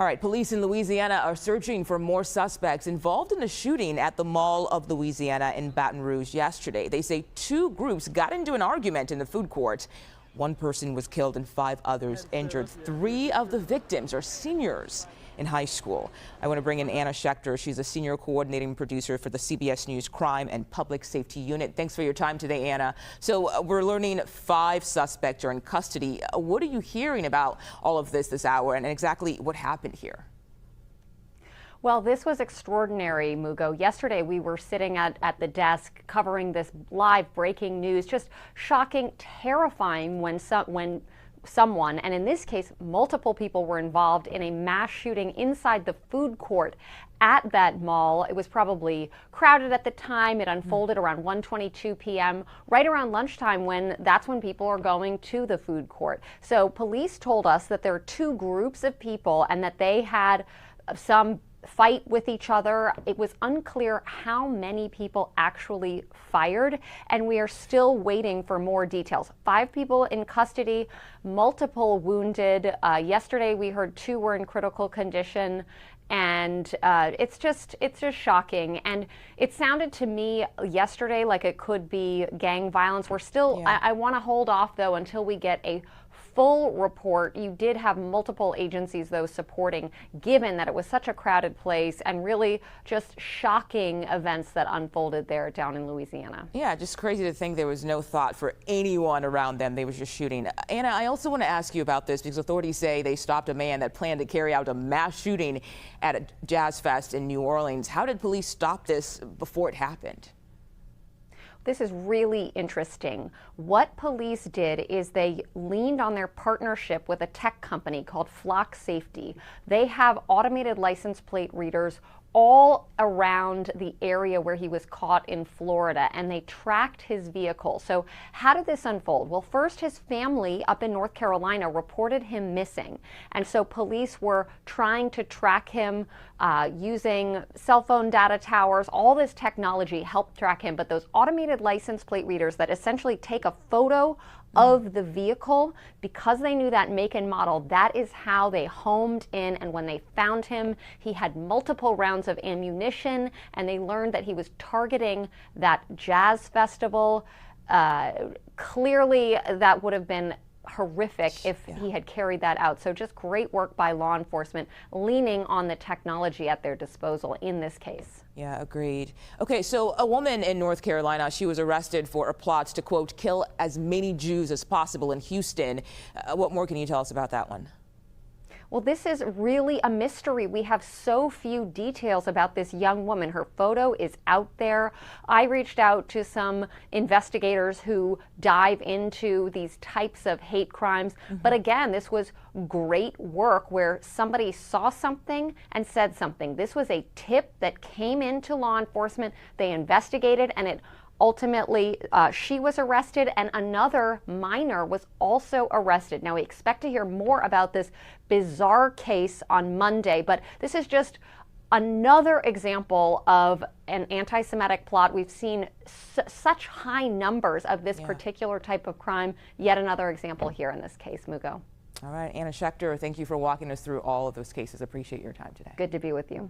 All right, police in Louisiana are searching for more suspects involved in a shooting at the Mall of Louisiana in Baton Rouge yesterday. They say two groups got into an argument in the food court. One person was killed and 5 others injured. 3 of the victims are seniors in high school. I want to bring in Anna Schecter. She's a senior coordinating producer for the CBS News Crime and Public Safety Unit. Thanks for your time today, Anna. So we're learning 5 suspects are in custody. What are you hearing about all of this hour and exactly what happened here? Well, this was extraordinary, Mugo. Yesterday, we were sitting at the desk covering this live breaking news. Just shocking, terrifying when someone, and in this case, multiple people were involved in a mass shooting inside the food court at that mall. It was probably crowded at the time. It unfolded around 1:22 p.m., right around lunchtime that's when people are going to the food court. So police told us that there are 2 groups of people and that they had some fight with each other. It was unclear how many people actually fired, and we are still waiting for more details. 5 people in custody, multiple wounded. Yesterday we heard 2 were in critical condition, and it's just shocking. And it sounded to me yesterday like it could be gang violence. We're still, I want to hold off though until we get a full report. You did have multiple agencies, though, supporting, given that it was such a crowded place and really just shocking events that unfolded there down in Louisiana. Yeah, just crazy to think there was no thought for anyone around them. They were just shooting. Anna, I also want to ask you about this because authorities say they stopped a man that planned to carry out a mass shooting at a jazz fest in New Orleans. How did police stop this before it happened? This is really interesting. What police did is they leaned on their partnership with a tech company called Flock Safety. They have automated license plate readers all around the area where he was caught in Florida, and they tracked his vehicle. So how did this unfold? Well, first his family up in North Carolina reported him missing, and so police were trying to track him using cell phone data towers. All this technology helped track him, but those automated license plate readers that essentially take a photo of the vehicle, because they knew that make and model, that is how they homed in. And when they found him, he had multiple rounds of ammunition, and they learned that he was targeting that jazz festival. Clearly, that would have been horrific if he had carried that out. So just great work by law enforcement, leaning on the technology at their disposal in this case. Yeah, agreed. Okay, so a woman in North Carolina, she was arrested for a plot to, quote, kill as many Jews as possible in Houston. What more can you tell us about that one? Well, this is really a mystery. We have so few details about this young woman. Her photo is out there. I reached out to some investigators who dive into these types of hate crimes. But again, this was great work where somebody saw something and said something. This was a tip that came into law enforcement. They investigated, and it ultimately, she was arrested, and another minor was also arrested. Now, we expect to hear more about this bizarre case on Monday, but this is just another example of an anti-Semitic plot. We've seen such high numbers of this particular type of crime. Yet another example here in this case, Mugo. All right, Anna Schecter, thank you for walking us through all of those cases. Appreciate your time today. Good to be with you.